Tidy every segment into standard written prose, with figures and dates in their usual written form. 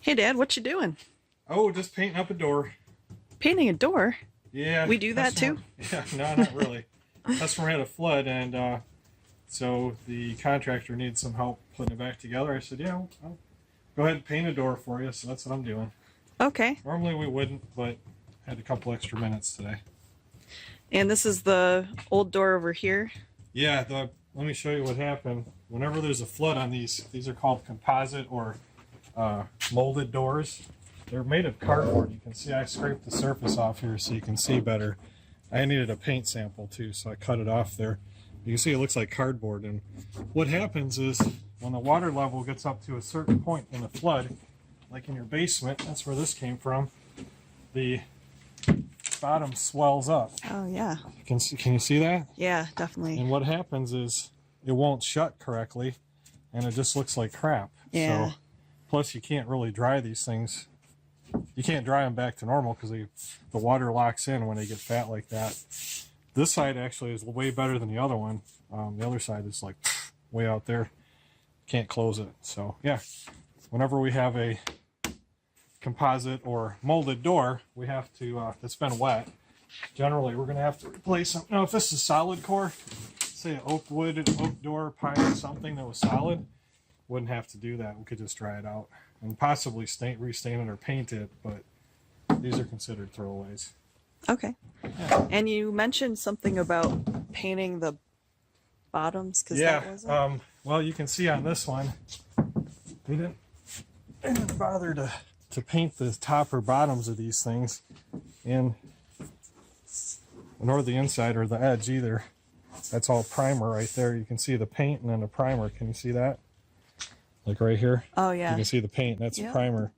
Hey Dad, what you doing? Oh, just painting up a door. Painting a door? Yeah. We do that too? Yeah, no, not really. Customer had a flood, and so the contractor needs some help putting it back together. I said, yeah, I'll go ahead and paint a door for you. So that's what I'm doing. Okay. Normally we wouldn't, but had a couple extra minutes today. And this is the old door over here. Yeah, let me show you what happened. Whenever there's a flood on these are called composite or molded doors. They're made of cardboard. You can see I scraped the surface off here so you can see better. I needed a paint sample too, so I cut it off there. You can see it looks like cardboard. And what happens is when the water level gets up to a certain point in the flood, like in your basement, that's where this came from, the bottom swells up. Oh yeah. Can you see that? Yeah, definitely. And what happens is it won't shut correctly, and it just looks like crap. Yeah. So, plus, you can't really dry these things. You can't dry them back to normal because the water locks in when they get fat like that. This side actually is way better than the other one. The other side is like way out there. Can't close it. So yeah, whenever we have a composite or molded door, we have to, that's been wet, generally we're going to have to replace them. Now if this is solid core, say an oak wood, an oak door, pine, something that was solid, wouldn't have to do that. We could just dry it out and possibly restain it or paint it, but these are considered throwaways. Okay. Yeah. And you mentioned something about painting the bottoms, because that wasn't... Well, you can see on this one, we didn't bother to paint the top or bottoms of these things, and nor the inside or the edge either. That's all primer right there. You can see the paint and then the primer. Can you see that? Like right here? Oh yeah. You can see the paint. That's Yeah. the primer.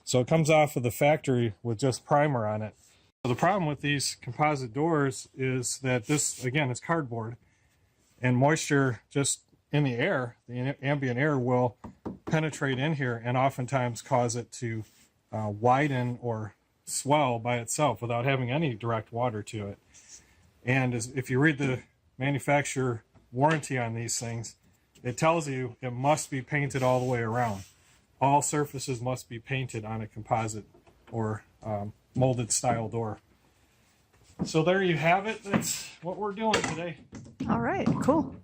So it comes off of the factory with just primer on it. So the problem with these composite doors is that this, again, is cardboard, and moisture just in the air, the ambient air, will penetrate in here and oftentimes cause it to widen or swell by itself without having any direct water to it. And if you read the manufacturer warranty on these things, it tells you it must be painted all the way around. All surfaces must be painted on a composite or molded style door. So there you have it. That's what we're doing today. All right, cool.